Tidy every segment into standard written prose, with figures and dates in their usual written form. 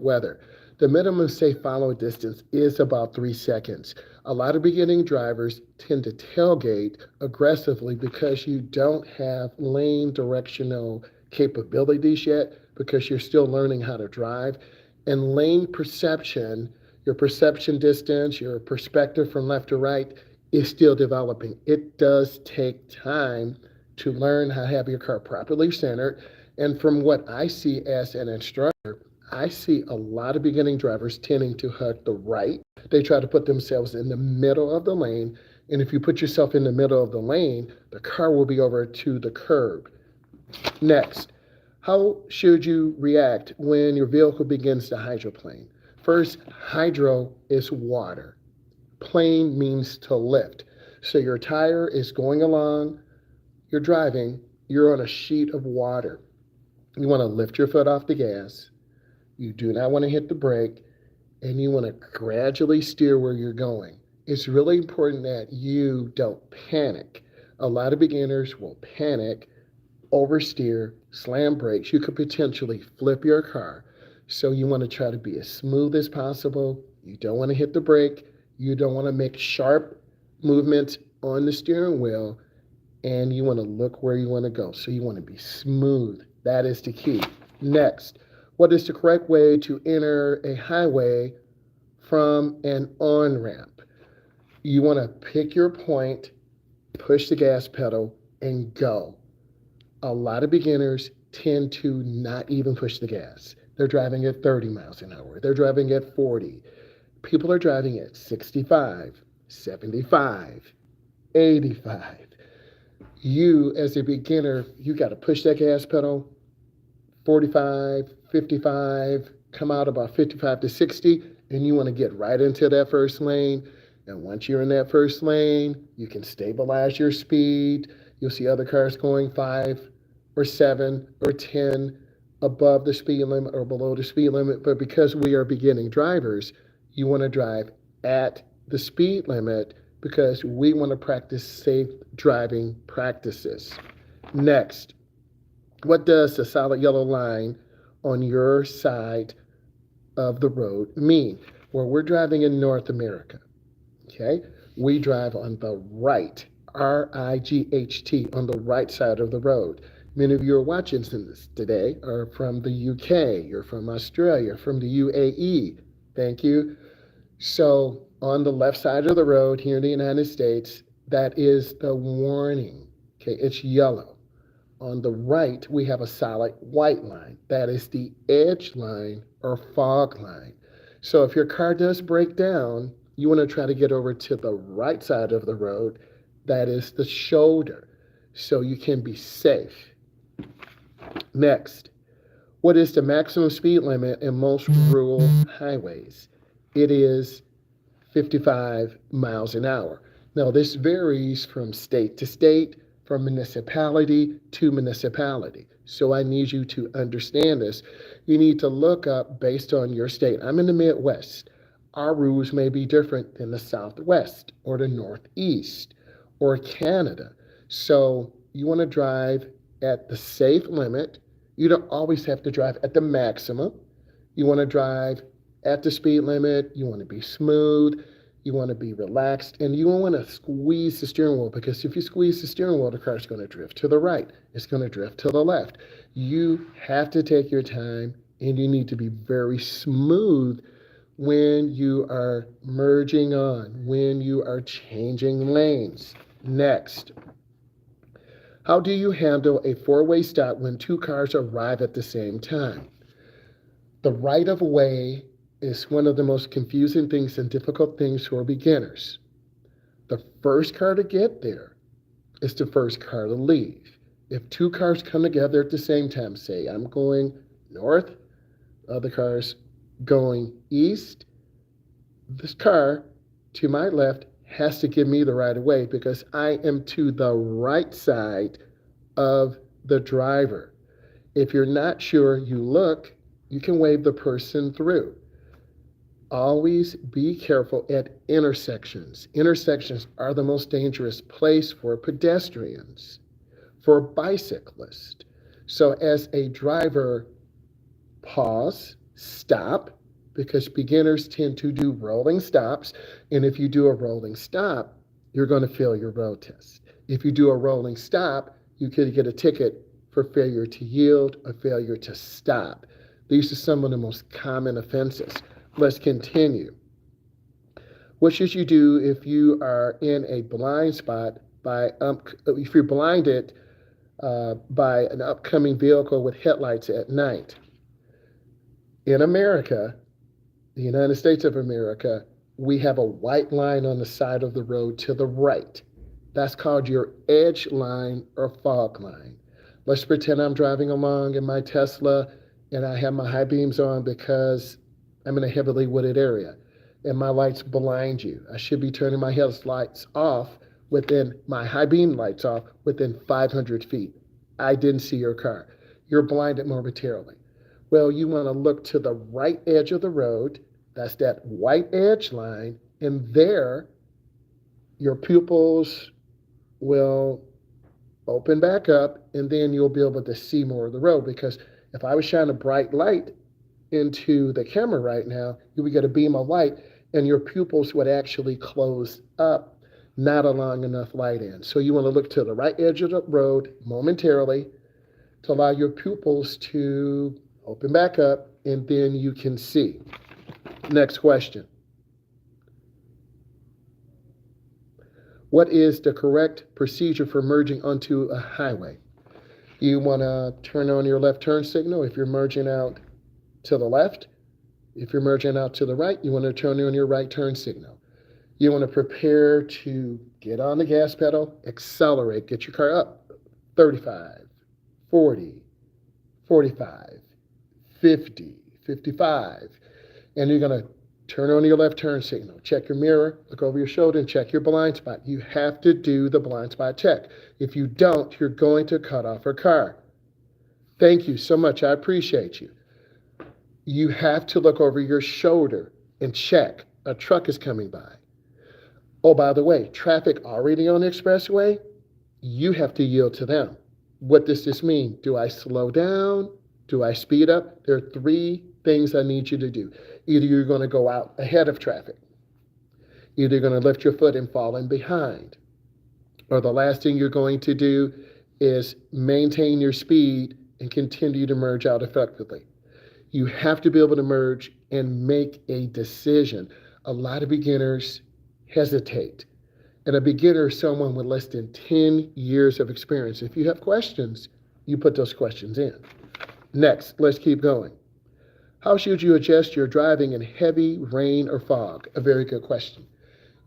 weather. The minimum safe follow distance is about 3 seconds. A lot of beginning drivers tend to tailgate aggressively because you don't have lane directional capabilities yet, because you're still learning how to drive. And lane perception, your perception distance, your perspective from left to right, is still developing. It does take time to learn how to have your car properly centered. And from what I see as an instructor, I see a lot of beginning drivers tending to hug the right. They try to put themselves in the middle of the lane. And if you put yourself in the middle of the lane, the car will be over to the curb. Next, how should you react when your vehicle begins to hydroplane? First, hydro is water. Plane means to lift. So your tire is going along, you're driving, you're on a sheet of water. You want to lift your foot off the gas. You do not want to hit the brake, and you want to gradually steer where you're going. It's really important that you don't panic. A lot of beginners will panic, oversteer, slam brakes. You could potentially flip your car. So you want to try to be as smooth as possible. You don't want to hit the brake. You don't want to make sharp movements on the steering wheel, and you want to look where you want to go. So you want to be smooth. That is the key. Next, what is the correct way to enter a highway from an on-ramp? You want to pick your point, push the gas pedal, and go. A lot of beginners tend to not even push the gas. They're driving at 30 miles an hour. They're driving at 40. People are driving at 65, 75, 85. You, as a beginner, you got to push that gas pedal 45, 55, come out about 55 to 60, and you want to get right into that first lane. And once you're in that first lane, you can stabilize your speed. You'll see other cars going 5 or 7 or 10 above the speed limit or below the speed limit. But because we are beginning drivers, you want to drive at the speed limit because we want to practice safe driving practices. Next, what does the solid yellow line on your side of the road mean? Well, we're driving in North America, okay? We drive on the right, R-I-G-H-T, on the right side of the road. Many of you are watching this today are from the UK, you're from Australia, from the UAE. Thank you. So on the left side of the road here in the United States, that is the warning. Okay, it's yellow. On the right, we have a solid white line. That is the edge line or fog line. So if your car does break down, you want to try to get over to the right side of the road. That is the shoulder, so you can be safe. Next, what is the maximum speed limit in most rural highways? It is 55 miles an hour. Now, this varies from state to state, from municipality to municipality. So I need you to understand this. You need to look up based on your state. I'm in the Midwest. Our rules may be different than the Southwest or the Northeast or Canada. So you want to drive at the safe limit. You don't always have to drive at the maximum. You want to drive at the speed limit. You want to be smooth. You want to be relaxed, and you don't want to squeeze the steering wheel, because if you squeeze the steering wheel, the car is going to drift to the right. It's going to drift to the left. You have to take your time, and you need to be very smooth when you are merging on, when you are changing lanes. Next, how do you handle a four-way stop when two cars arrive at the same time? The right-of-way is one of the most confusing things and difficult things for beginners. The first car to get there is the first car to leave. If two cars come together at the same time, say I'm going north, the other car's going east, this car to my left has to give me the right of way because I am to the right side of the driver. If you're not sure, you look, you can wave the person through. Always be careful at intersections. Intersections are the most dangerous place for pedestrians, for bicyclists. So as a driver, pause, stop, because beginners tend to do rolling stops. And if you do a rolling stop, you're going to fail your road test. If you do a rolling stop, you could get a ticket for failure to yield or failure to stop. These are some of the most common offenses. Let's continue. What should you do if you are in a blind spot if you're blinded by an upcoming vehicle with headlights at night? In America, the United States of America, we have a white line on the side of the road to the right. That's called your edge line or fog line. Let's pretend I'm driving along in my Tesla and I have my high beams on because I'm in a heavily wooded area and my lights blind you. I should be turning my headlights off my high beam lights off within 500 feet. I didn't see your car. You're blinded momentarily. Well, you want to look to the right edge of the road. That's that white edge line. And there, your pupils will open back up, and then you'll be able to see more of the road. Because if I was shining a bright light into the camera right now, you would get a beam of light, and your pupils would actually close up, not allowing enough light in. So you want to look to the right edge of the road momentarily to allow your pupils to open back up, and then you can see. Next question. What is the correct procedure for merging onto a highway? You want to turn on your left turn signal if you're merging out to the left. If you're merging out to the right, you want to turn on your right turn signal. You want to prepare to get on the gas pedal, accelerate, get your car up. 35, 40, 45, 50, 55. And you're going to turn on your left turn signal. Check your mirror, look over your shoulder, and check your blind spot. You have to do the blind spot check. If you don't, you're going to cut off a car. Thank you so much. I appreciate you. You have to look over your shoulder and check. A truck is coming by. Oh, by the way, traffic already on the expressway, you have to yield to them. What does this mean? Do I slow down? Do I speed up? There are three things I need you to do. Either you're going to go out ahead of traffic. Either you're going to lift your foot and fall in behind. Or the last thing you're going to do is maintain your speed and continue to merge out effectively. You have to be able to merge and make a decision. A lot of beginners hesitate. And a beginner is someone with less than 10 years of experience. If you have questions, you put those questions in. Next, let's keep going. How should you adjust your driving in heavy rain or fog? A very good question.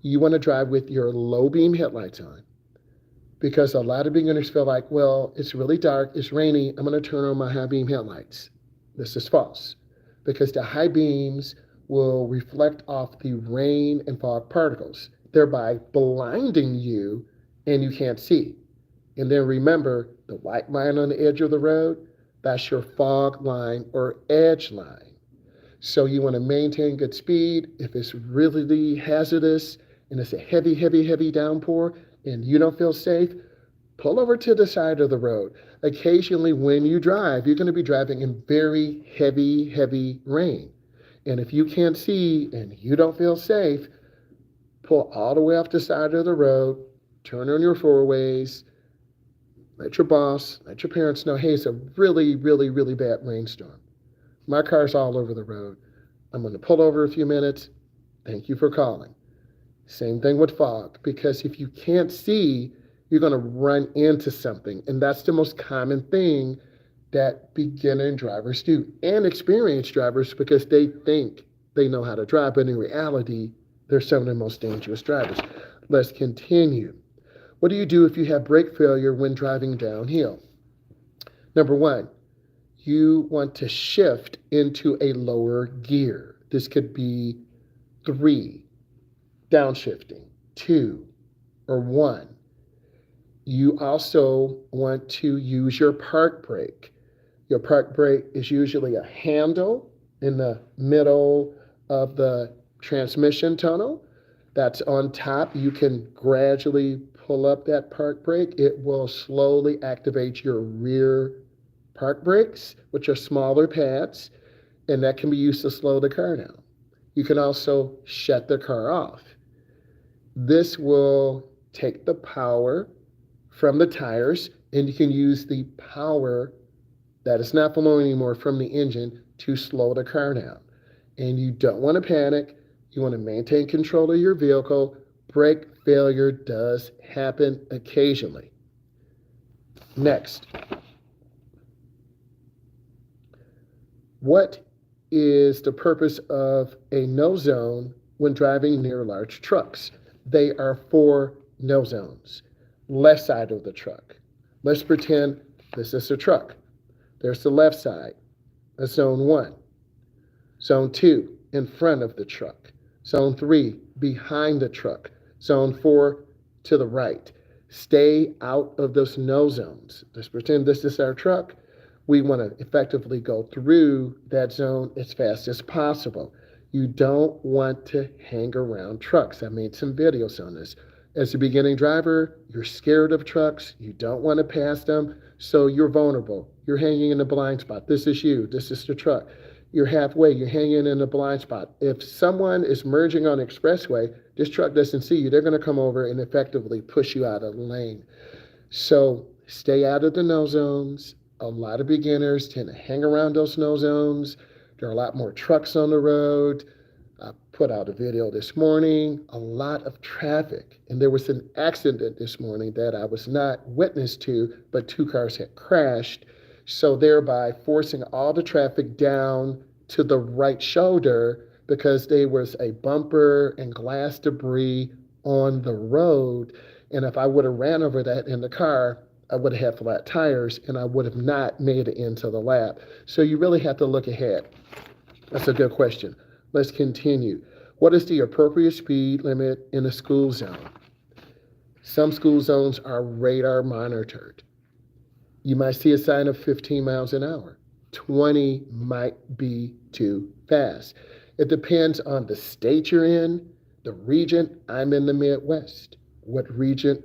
You want to drive with your low beam headlights on, because a lot of beginners feel like, well, it's really dark, it's rainy, I'm going to turn on my high beam headlights. This is false, because the high beams will reflect off the rain and fog particles, thereby blinding you and you can't see. And then remember, the white line on the edge of the road, that's your fog line or edge line. So you want to maintain good speed. If it's really hazardous and it's a heavy, heavy, heavy downpour and you don't feel safe, pull over to the side of the road. Occasionally when you drive, you're going to be driving in very heavy, heavy rain. And if you can't see and you don't feel safe, pull all the way off the side of the road, turn on your four-ways, let your boss, let your parents know, hey, it's a really, really, really bad rainstorm. My car's all over the road. I'm going to pull over a few minutes. Thank you for calling. Same thing with fog, because if you can't see, you're going to run into something. And that's the most common thing that beginner drivers do, and experienced drivers, because they think they know how to drive, but in reality, they're some of the most dangerous drivers. Let's continue. What do you do if you have brake failure when driving downhill? Number one, you want to shift into a lower gear. This could be 3, downshifting, 2, or 1. You also want to use your park brake. Your park brake is usually a handle in the middle of the transmission tunnel that's on top. You can gradually pull up that park brake. It will slowly activate your rear park brakes, which are smaller pads. and that can be used to slow the car down. You can also shut the car off. This will take the power from the tires, and you can use the power that is not flowing anymore from the engine to slow the car down. And you don't want to panic. You want to maintain control of your vehicle. Brake failure does happen occasionally. Next, what is the purpose of a no zone when driving near large trucks? They are for no zones. Left side of the truck. Let's pretend this is a truck. There's the left side. That's zone 1. Zone 2, in front of the truck. Zone 3, behind the truck. Zone 4, to the right. Stay out of those no zones. Let's pretend this is our truck. We want to effectively go through that zone as fast as possible. You don't want to hang around trucks. I made some videos on this. As a beginning driver, you're scared of trucks. You don't want to pass them, so you're vulnerable. You're hanging in the blind spot. This is you. This is the truck. You're halfway. You're hanging in the blind spot. If someone is merging on the expressway, this truck doesn't see you. They're going to come over and effectively push you out of the lane. So stay out of the no zones. A lot of beginners tend to hang around those no zones. There are a lot more trucks on the road. I put out a video this morning, a lot of traffic. And there was an accident this morning that I was not witness to, but 2 cars had crashed. So thereby forcing all the traffic down to the right shoulder because there was a bumper and glass debris on the road. And if I would have ran over that in the car, I would have had flat tires and I would have not made it into the lap. So you really have to look ahead. That's a good question. Let's continue. What is the appropriate speed limit in a school zone? Some school zones are radar monitored. You might see a sign of 15 miles an hour. 20 might be too fast. It depends on the state you're in, the region. I'm in the Midwest. What region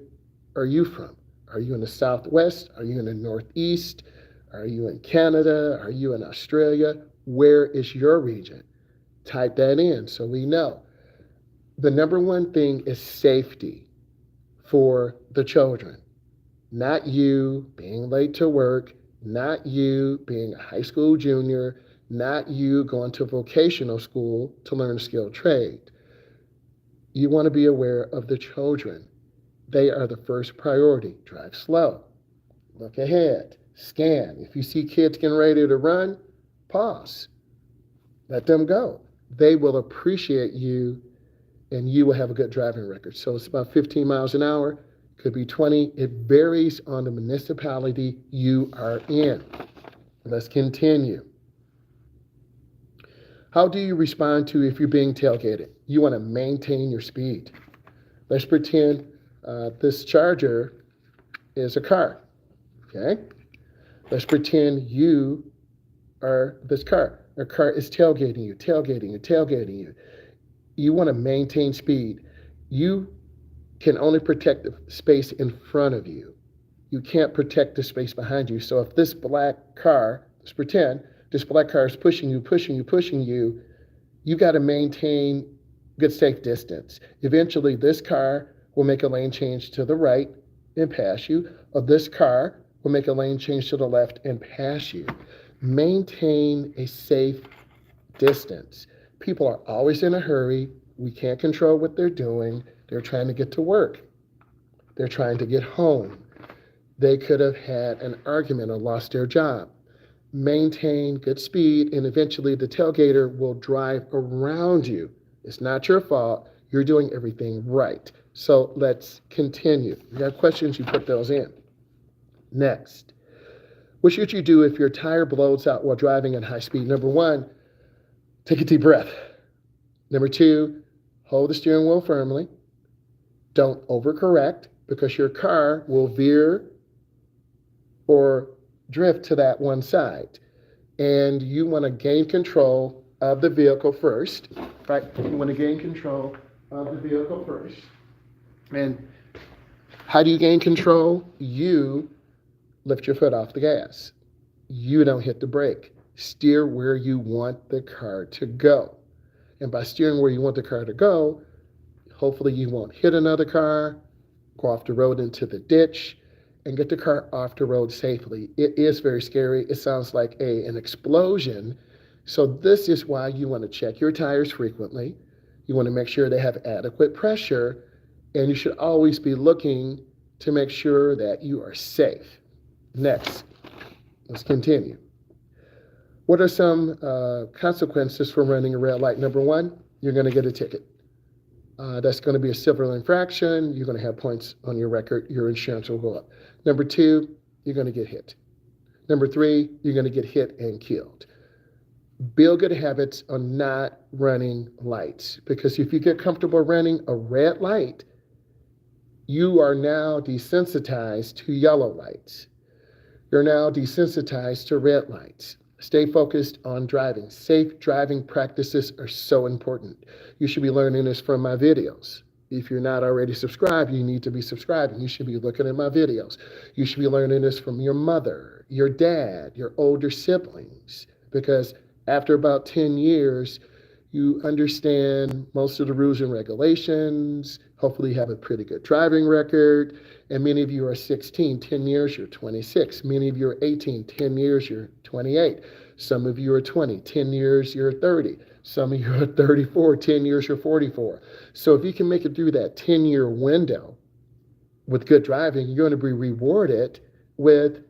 are you from? Are you in the Southwest? Are you in the Northeast? Are you in Canada? Are you in Australia? Where is your region? Type that in so we know. The number one thing is safety for the children. Not you being late to work, not you being a high school junior, not you going to vocational school to learn a skilled trade. You want to be aware of the children. They are the first priority. Drive slow. Look ahead. Scan. If you see kids getting ready to run, pause. Let them go. They will appreciate you and you will have a good driving record. So it's about 15 miles an hour. Could be 20. It varies on the municipality you are in. Let's continue. How do you respond to if you're being tailgated? You want to maintain your speed. Let's pretend this Charger is a car, okay? Let's pretend you are this car. A car is tailgating you. You want to maintain speed. You can only protect the space in front of you. You can't protect the space behind you. So if this black car, let's pretend, this black car is pushing you, you got to maintain good safe distance. Eventually, this car will make a lane change to the right and pass you, or this car will make a lane change to the left and pass you. Maintain a safe distance. People are always in a hurry. We can't control what they're doing. They're trying to get to work. They're trying to get home. They could have had an argument or lost their job. Maintain good speed, and eventually the tailgater will drive around you. It's not your fault. You're doing everything right. So let's continue. If you have questions, you put those in. Next, what should you do if your tire blows out while driving at high speed? Number 1, take a deep breath. Number 2, hold the steering wheel firmly. Don't overcorrect because your car will veer or drift to that one side. And you want to gain control of the vehicle first, right? You want to gain control of the vehicle first. And how do you gain control? You lift your foot off the gas. You don't hit the brake. Steer where you want the car to go. And by steering where you want the car to go, hopefully you won't hit another car, go off the road into the ditch, and get the car off the road safely. It is very scary. It sounds like an explosion. So this is why you want to check your tires frequently. You want to make sure they have adequate pressure, and you should always be looking to make sure that you are safe. Next, let's continue. What are some consequences for running a red light? Number one, you're going to get a ticket. That's going to be a civil infraction. You're going to have points on your record. Your insurance will go up. Number two, you're going to get hit. Number three, you're going to get hit and killed. Build good habits on not running lights, because if you get comfortable running a red light, you are now desensitized to yellow lights. You're now desensitized to red lights. Stay focused on driving. Safe driving practices are so important. You should be learning this from my videos. If you're not already subscribed, you need to be subscribing. You should be looking at my videos. You should be learning this from your mother, your dad, your older siblings, because after about 10 years, you understand most of the rules and regulations. Hopefully you have a pretty good driving record. And many of you are 16, 10 years, you're 26. Many of you are 18, 10 years, you're 28. Some of you are 20, 10 years, you're 30. Some of you are 34, 10 years, you're 44. So if you can make it through that 10-year window with good driving, you're going to be rewarded with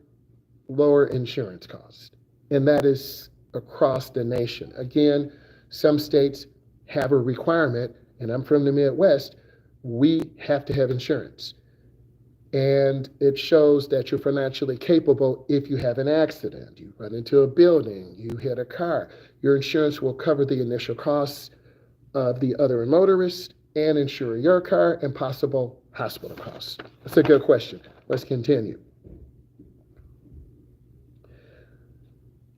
lower insurance costs. And that is across the nation. Again, some states have a requirement, and I'm from the Midwest, we have to have insurance. And it shows that you're financially capable if you have an accident. You run into a building, you hit a car. Your insurance will cover the initial costs of the other motorist and insure your car and possible hospital costs. That's a good question. Let's continue.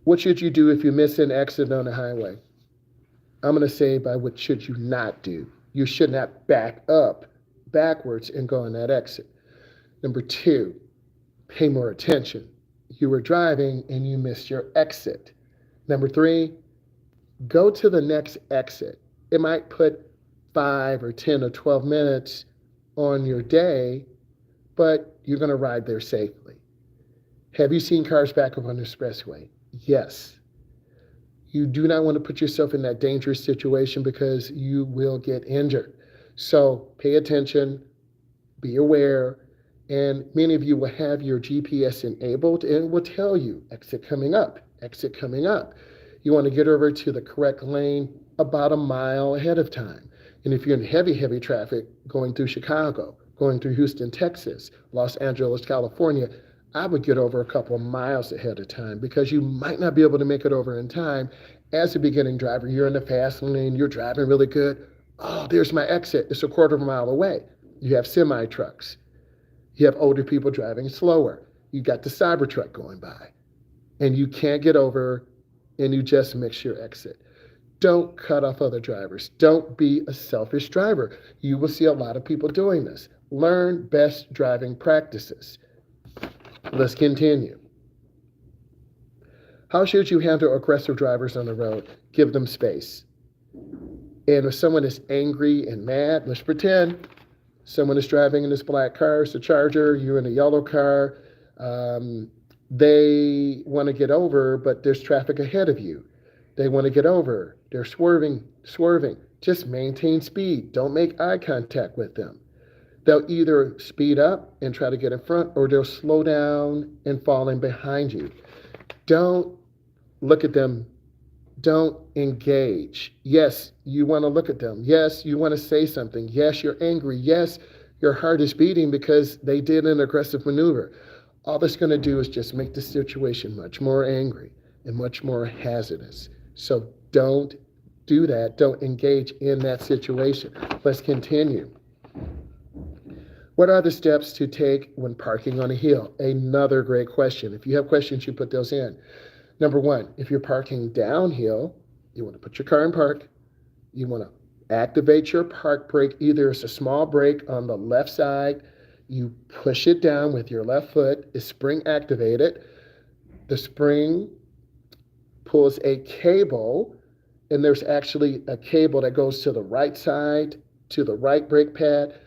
What should you do if you miss an exit on the highway? I'm going to say by what should you not do. You should not back up backwards and go on that exit. Number two, pay more attention. You were driving and you missed your exit. Number three, go to the next exit. It might put 5 or 10 or 12 minutes on your day, but you're going to ride there safely. Have you seen cars back up on the expressway? Yes. You do not want to put yourself in that dangerous situation because you will get injured. So pay attention, be aware, and many of you will have your GPS enabled and will tell you exit coming up, exit coming up. You want to get over to the correct lane about a mile ahead of time. And if you're in heavy traffic going through Chicago, going through Houston, Texas, Los Angeles, California, I would get over a couple of miles ahead of time because you might not be able to make it over in time. As a beginning driver, you're in the fast lane, you're driving really good. Oh, there's my exit. It's a quarter of a mile away. You have semi trucks. You have older people driving slower. You got the Cybertruck going by. And you can't get over and you just miss your exit. Don't cut off other drivers. Don't be a selfish driver. You will see a lot of people doing this. Learn best driving practices. Let's continue. How should you handle aggressive drivers on the road? Give them space. And if someone is angry and mad, let's pretend someone is driving in this black car, it's a Charger, you're in a yellow car, they want to get over, but there's traffic ahead of you. They want to get over, they're swerving. Just maintain speed. Don't make eye contact with them. They'll either speed up and try to get in front, or they'll slow down and fall in behind you. Don't look at them. Don't engage. Yes, you want to look at them. Yes, you want to say something. Yes, you're angry. Yes, your heart is beating because they did an aggressive maneuver. All that's going to do is just make the situation much more angry and much more hazardous. So don't do that. Don't engage in that situation. Let's continue. What are the steps to take when parking on a hill? Another great question. If you have questions, you put those in. Number one, if you're parking downhill, you want to put your car in park. You want to activate your park brake. Either it's a small brake on the left side. You push it down with your left foot. It's spring activated. The spring pulls a cable, and there's actually a cable that goes to the right side, to the right brake pad.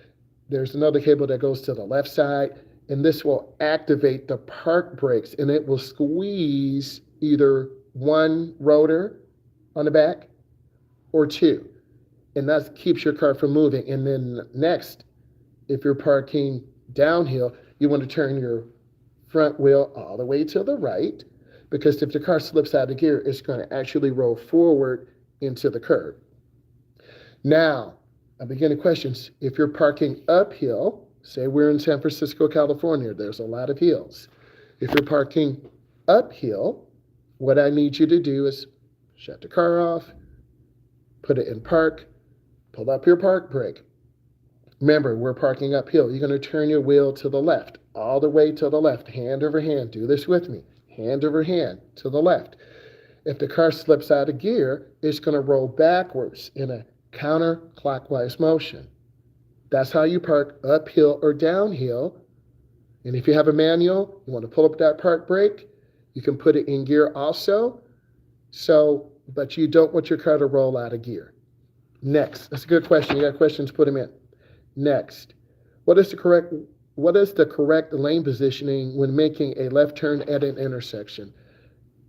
There's another cable that goes to the left side, and this will activate the park brakes, and it will squeeze either one rotor on the back or two, and that keeps your car from moving. And then next, if you're parking downhill, you want to turn your front wheel all the way to the right, because if the car slips out of gear, it's going to actually roll forward into the curb. Now, I begin the questions. If you're parking uphill, say we're in San Francisco, California, there's a lot of hills. If you're parking uphill, what I need you to do is shut the car off, put it in park, pull up your park brake. Remember, we're parking uphill. You're going to turn your wheel to the left, all the way to the left, hand over hand. Do this with me. Hand over hand to the left. If the car slips out of gear, it's going to roll backwards in a counterclockwise motion. That's how you park uphill or downhill. And if you have a manual, you want to pull up that park brake. You can put it in gear also. But you don't want your car to roll out of gear. Next, that's a good question. You got questions, put them in. Next, what is the correct lane positioning when making a left turn at an intersection?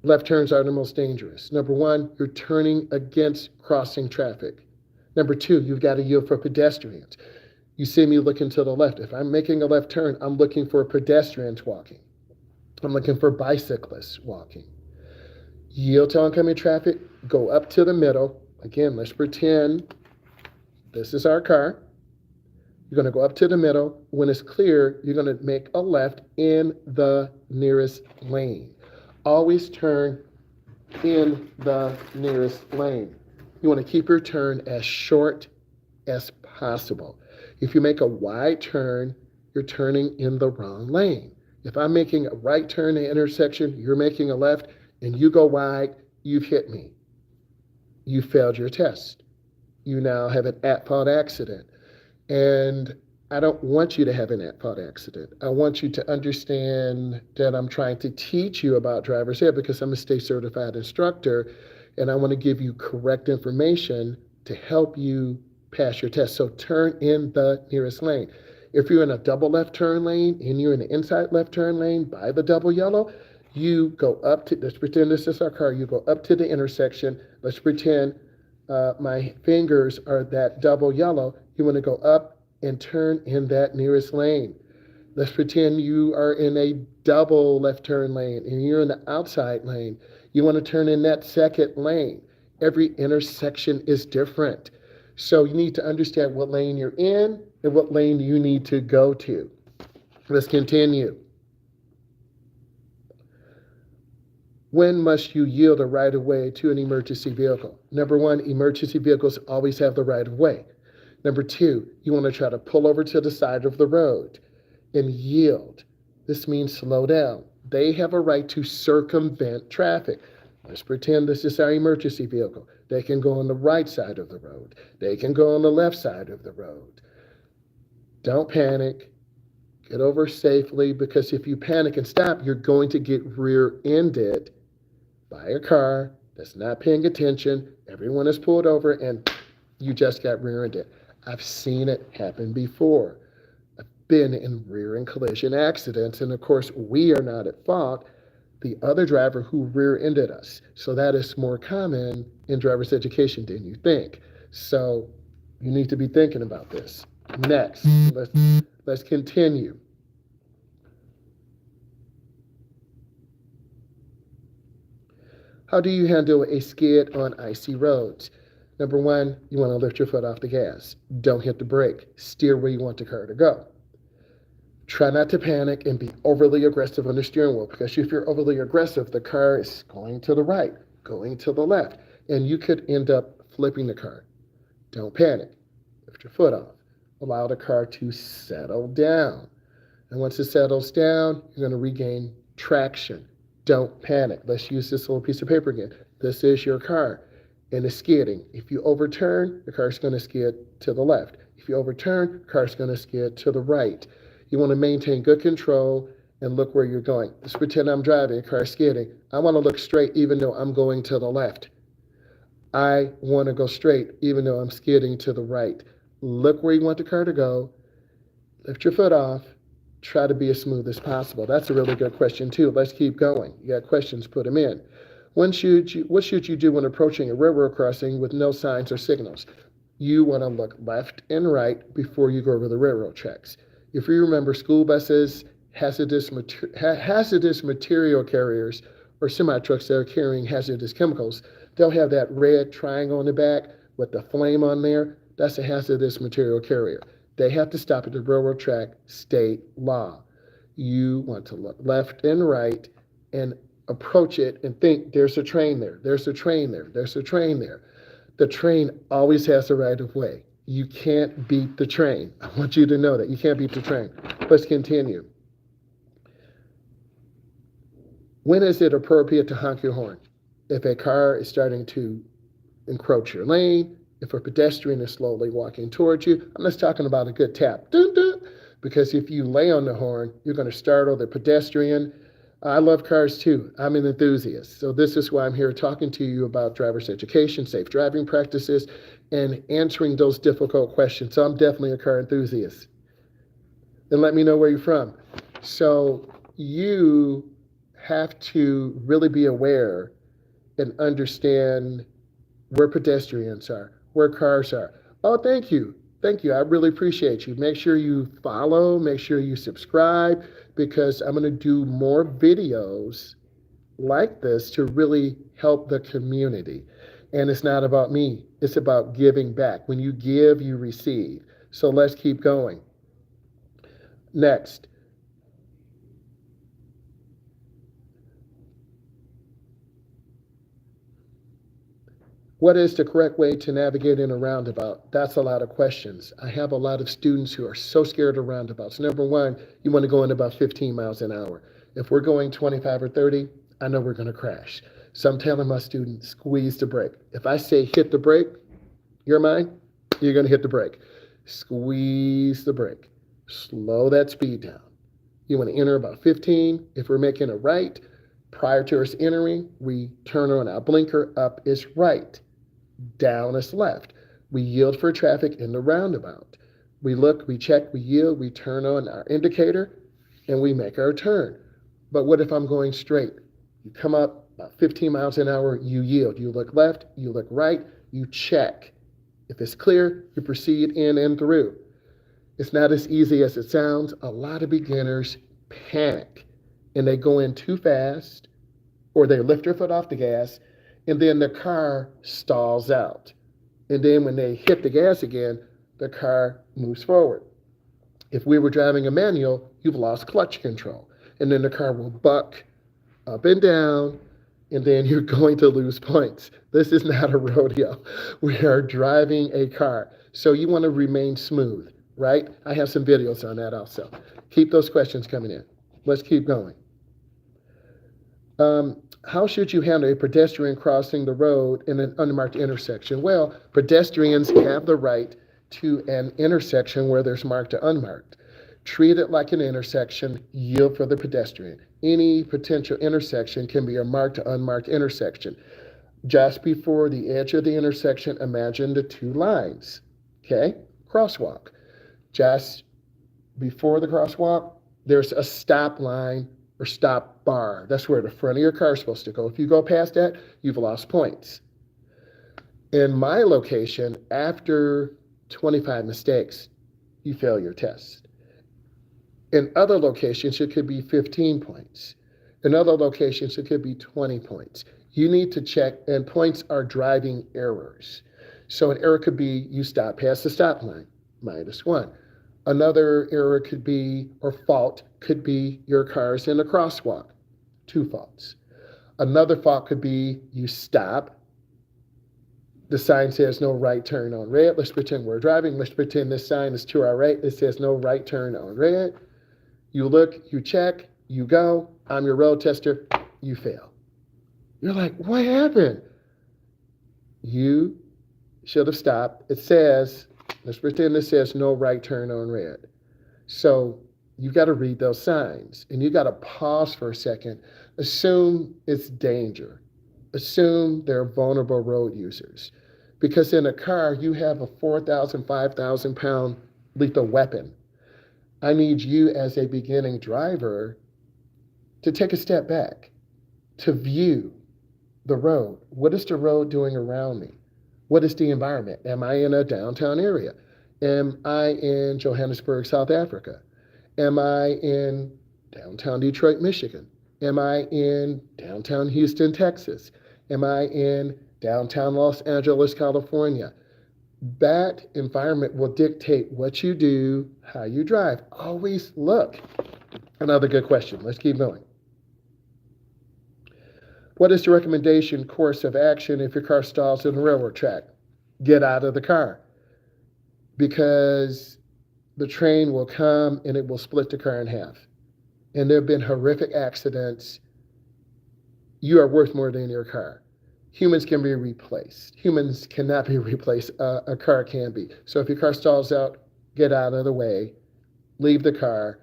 Left turns are the most dangerous. Number one, you're turning against crossing traffic. Number two, you've got to yield for pedestrians. You see me looking to the left. If I'm making a left turn, I'm looking for pedestrians walking. I'm looking for bicyclists walking. Yield to oncoming traffic, go up to the middle. Again, let's pretend this is our car. You're going to go up to the middle. When it's clear, you're going to make a left in the nearest lane. Always turn in the nearest lane. You want to keep your turn as short as possible. If you make a wide turn, you're turning in the wrong lane. If I'm making a right turn at an intersection, you're making a left, and you go wide, you've hit me. You failed your test. You now have an at-fault accident. And I don't want you to have an at-fault accident. I want you to understand that I'm trying to teach you about driver's ed because I'm a state certified instructor, and I want to give you correct information to help you pass your test. So turn in the nearest lane. If you're in a double left turn lane and you're in the inside left turn lane by the double yellow, you go up to, let's pretend this is our car, you go up to the intersection. Let's pretend my fingers are that double yellow. You want to go up and turn in that nearest lane. Let's pretend you are in a double left turn lane and you're in the outside lane. You want to turn in that second lane. Every intersection is different. So you need to understand what lane you're in and what lane you need to go to. Let's continue. When must you yield a right-of-way to an emergency vehicle? Number one, emergency vehicles always have the right-of-way. Number two, you want to try to pull over to the side of the road and yield. This means slow down. They have a right to circumvent traffic. Let's pretend this is our emergency vehicle. They can go on the right side of the road. They can go on the left side of the road. Don't panic. Get over safely, because if you panic and stop, you're going to get rear-ended by a car that's not paying attention. Everyone is pulled over and you just got rear-ended. I've seen it happen before. I've been in rear-end collision accidents, and of course, we are not at fault. The other driver who rear-ended us. So that is more common in driver's education than you think. So you need to be thinking about this. Next, let's continue. How do you handle a skid on icy roads? Number one, you want to lift your foot off the gas. Don't hit the brake. Steer where you want the car to go. Try not to panic and be overly aggressive on the steering wheel, because if you're overly aggressive, the car is going to the right, going to the left, and you could end up flipping the car. Don't panic. Lift your foot off. Allow the car to settle down. And once it settles down, you're going to regain traction. Don't panic. Let's use this little piece of paper again. This is your car, and it's skidding. If you overturn, the car's going to skid to the left. If you overturn, the car's going to skid to the right. You want to maintain good control and look where you're going. Let's pretend I'm driving, a car skidding. I want to look straight even though I'm going to the left. I want to go straight even though I'm skidding to the right. Look where you want the car to go. Lift your foot off. Try to be as smooth as possible. That's a really good question too. Let's keep going. You got questions, put them in. What should you do when approaching a railroad crossing with no signs or signals? You want to look left and right before you go over the railroad tracks. If you remember, school buses, hazardous material carriers, or semi-trucks that are carrying hazardous chemicals, they'll have that red triangle on the back with the flame on there. That's a hazardous material carrier. They have to stop at the railroad track, state law. You want to look left and right and approach it and think, there's a train there, there's a train there, there's a train there. The train always has the right of way. You can't beat the train. I want you to know that. You can't beat the train. Let's continue. When is it appropriate to honk your horn? If a car is starting to encroach your lane, if a pedestrian is slowly walking towards you, I'm just talking about a good tap. Dun, dun. Because if you lay on the horn, you're going to startle the pedestrian. I love cars too. I'm an enthusiast. So this is why I'm here talking to you about driver's education, safe driving practices, and answering those difficult questions. So I'm definitely a car enthusiast. Then let me know where you're from. So you have to really be aware and understand where pedestrians are, where cars are. Oh, thank you. Thank you. I really appreciate you. Make sure you follow, make sure you subscribe, because I'm going to do more videos like this to really help the community. And it's not about me. It's about giving back. When you give, you receive. So let's keep going. Next. What is the correct way to navigate in a roundabout? That's a lot of questions. I have a lot of students who are so scared of roundabouts. Number one, you want to go in about 15 miles an hour. If we're going 25 or 30, I know we're going to crash. So I'm telling my students, squeeze the brake. If I say hit the brake, you're mine, you're going to hit the brake. Squeeze the brake. Slow that speed down. You want to enter about 15. If we're making a right, prior to us entering, we turn on our blinker. Up is right. Down is left. We yield for traffic in the roundabout. We look, we check, we yield, we turn on our indicator, and we make our turn. But what if I'm going straight? You come up about 15 miles an hour, you yield. You look left, you look right, you check. If it's clear, you proceed in and through. It's not as easy as it sounds. A lot of beginners panic, and they go in too fast, or they lift their foot off the gas, and then the car stalls out. And then when they hit the gas again, the car moves forward. If we were driving a manual, you've lost clutch control. And then the car will buck up and down, and then you're going to lose points. This is not a rodeo. We are driving a car. So you want to remain smooth, right? I have some videos on that also. Keep those questions coming in. Let's keep going. How should you handle a pedestrian crossing the road in an unmarked intersection? Well, pedestrians have the right to an intersection where there's marked or unmarked. Treat it like an intersection, yield for the pedestrian. Any potential intersection can be a marked or unmarked intersection. Just before the edge of the intersection, imagine the two lines, okay? Crosswalk. Just before the crosswalk, there's a stop line or stop bar. That's where the front of your car is supposed to go. If you go past that, you've lost points. In my location, after 25 mistakes, you fail your test. In other locations, it could be 15 points. In other locations, it could be 20 points. You need to check, and points are driving errors. So an error could be you stop past the stop line, -1. Another error could be, or fault, could be your car's in a crosswalk, 2 faults. Another fault could be you stop. The sign says no right turn on red. Let's pretend we're driving. Let's pretend this sign is to our right. It says no right turn on red. You look, you check, you go. I'm your road tester. You fail. You're like, what happened? You should have stopped. It says, let's pretend this says no right turn on red. So You got to read those signs and you got to pause for a second. Assume it's danger. Assume they're vulnerable road users. Because in a car, you have a 4,000, 5,000 pound lethal weapon. I need you as a beginning driver to take a step back, to view the road. What is the road doing around me? What is the environment? Am I in a downtown area? Am I in Johannesburg, South Africa? Am I in downtown Detroit, Michigan? Am I in downtown Houston, Texas? Am I in downtown Los Angeles, California? That environment will dictate what you do, how you drive. Always look. Another good question. Let's keep going. What is the recommendation course of action if your car stalls in the railroad track? Get out of the car, because the train will come and it will split the car in half. And there have been horrific accidents. You are worth more than your car. Humans can be replaced. Humans cannot be replaced. A car can be. So if your car stalls out, get out of the way, leave the car,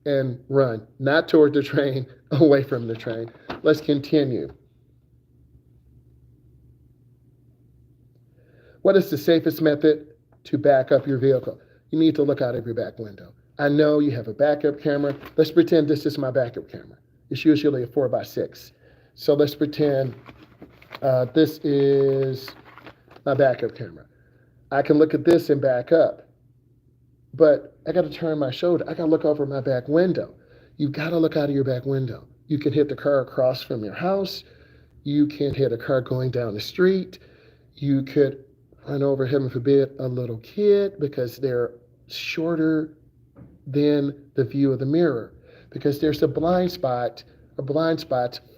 and run. Not toward the train, away from the train. Let's continue. What is the safest method to back up your vehicle? You need to look out of your back window. I know you have a backup camera. Let's pretend this is my backup camera. It's usually a 4x6. So let's pretend this is my backup camera. I can look at this and back up, but I got to turn my shoulder. I got to look over my back window. You've got to look out of your back window. You can hit the car across from your house. You can hit a car going down the street. You could run over, heaven forbid, a little kid because they're shorter than the view of the mirror, because there's a blind spot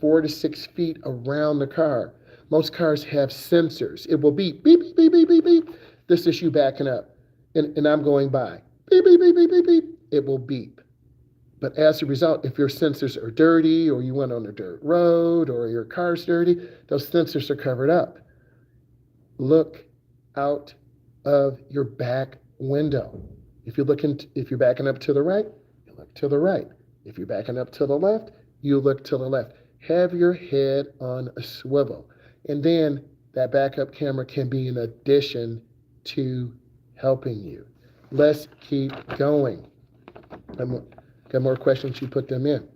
4 to 6 feet around the car. Most cars have sensors. It will beep, beep, beep, beep, beep, beep, beep. This is you backing up, and I'm going by. Beep, beep, beep, beep, beep, beep. It will beep. But as a result, if your sensors are dirty, or you went on a dirt road, or your car's dirty, those sensors are covered up. Look out of your back window. If you're backing up to the right, you look to the right. If you're backing up to the left, you look to the left. Have your head on a swivel. And then that backup camera can be an addition to helping you. Let's keep going. Got more questions, you put them in.